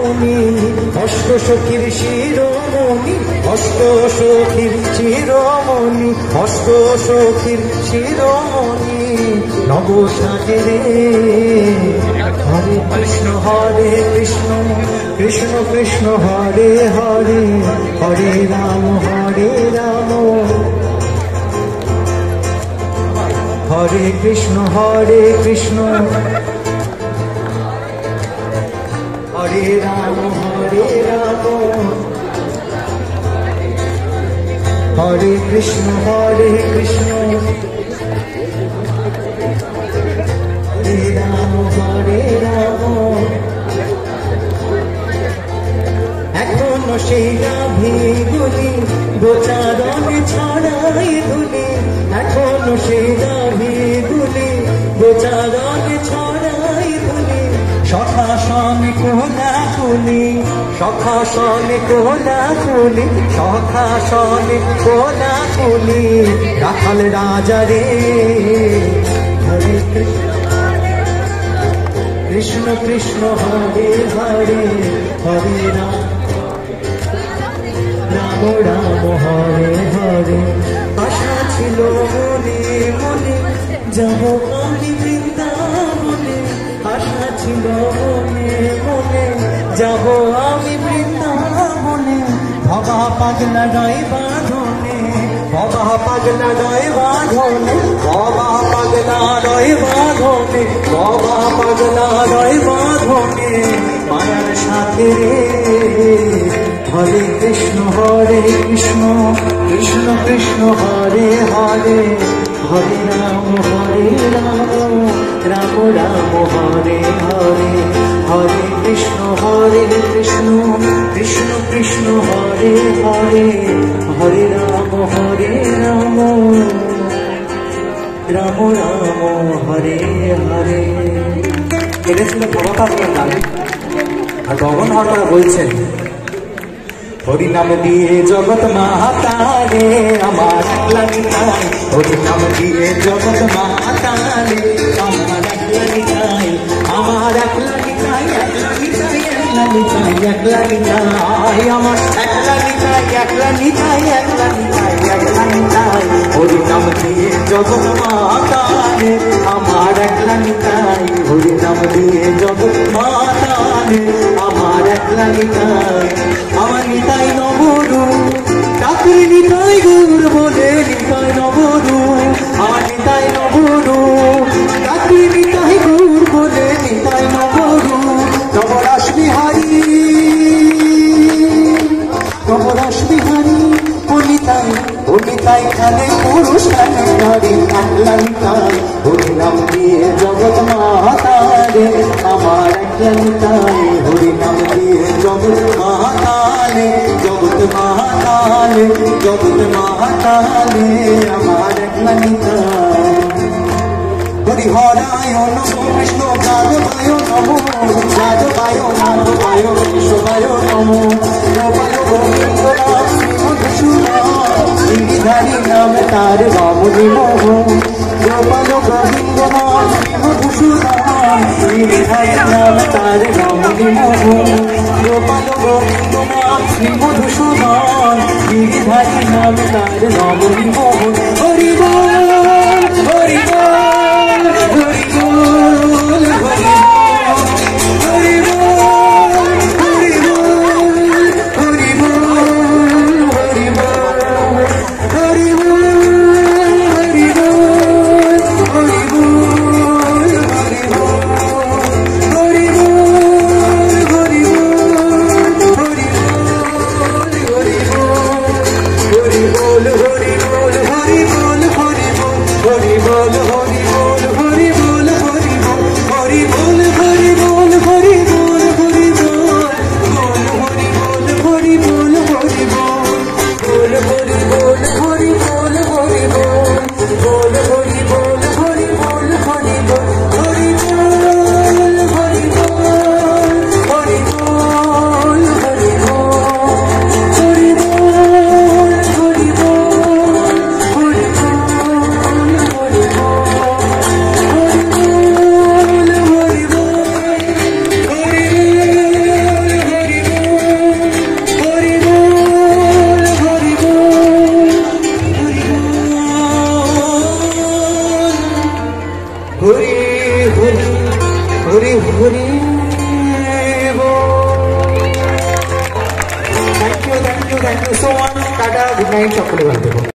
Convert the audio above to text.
শিরোমণি, অষ্ট সখীর শিরোমণি, অষ্ট সখীর শিরোমণি, অষ্ট সখীর শিরোমণি নবসাগরে। হরে কৃষ্ণ কৃষ্ণ কৃষ্ণ হরে হরে, হরে রাম হরে কৃষ্ণ হরে কৃষ্ণ, হরে রাম হরে কৃষ্ণ হরে কৃষ্ণ, হরে রাম। এখনো সেই গাভীগুলি গোচারণে ছড়াই ধুলি, এখনো সেই গাভীগুলি গোচারণে ছড়াই ধুলি। সখা সনে কোলাকুলি, সখা সনে কোলাকুলি, সখা সনে কোলাকুলি রাখাল রাজা রে। হরে কৃষ্ণ কৃষ্ণ হরে হরে, হরে রাম রাম হরে হরে। আশা ছিল মনে মনে যাব আমি বৃন্দাবনে, আশা ছিল মনে মনে যাব আমি বৃন্দাবনে। ভবা পাগলা নয় বাঁধনে, ভবা পাগলা নয় বাঁধনে, ভবা পাগলা নয় বাঁধনে, ভবা পাগলা নয় বাঁধনে মায়ার সাথে রে। হরে কৃষ্ণ কৃষ্ণ কৃষ্ণ হরে হরে, হরে রাম রাম রাম হরে হরে। হরে কৃষ্ণ কৃষ্ণ কৃষ্ণ হরে হরে, হরে রাম রাম রাম হরে হরে। এটা ছিল ভবতারণের গান। আর গগন হরতারা বলছেন, হরি নাম দিয়ে জগৎ মাতারে আমার একলা নিতাই, হরি নাম দিয়ে জগৎ মাতারে আমার একলা নিতাই, আমার একলা নিতাই, একলা নিতাই, একলা নিতাই, একলা নিতাই, আমার একলা নিতাই, একলা নিতাই, একলা নিতাই, একলা নিতাই। হরি নাম দিয়ে জগৎ মাতারে আমার একলা নিতাই, হরি নাম দিয়ে জগৎ মাতারে আমার একলা নিতাই। আমার নিতাই নবরু চাকরি, নিতাই গৌর বলে নিতাই নবরু, আমার নিতাই নবরু চাকরি, নিতাই গৌর বলে নিতাই নবরু। নবরাস বিহারী, নবরাস বিহারী ও নিতাই, ও নিতাই খানে পুরুষ খানে নারী একলা নিতাই। হরি নাম দিয়ে জগৎ মাতারে আমার একলা নিতাই, হরি নাম দিয়ে জগৎ মাতালে, জগৎ মাতালে, জগৎ মাতালে আমার একলা নিতাই। হরি হরায় নমো কৃষ্ণ যাদবায় নমো, যাদবায় মাধবায় কেশবায় নমো, গোপাল গোবিন্দ নাম শ্রী মধুসূদন, গিরিধারী নাম তার বামুনি মোহন। গোপাল গোবিন্দ নাম শ্রী মধুসূদন, গিরিধারী নাম তার বামুনি মোহন। গোপাল গোবিন্দ নাম শ্রী মধুসূদন, গিরিধারী নাম তার বামুনি মোহন। হরি বল হরি বল, হরি বল হরি বল, হরি বল, Hari Hari Hari Hari Hari thank you so much. Tata, good night, সকলে ভালো থেকো।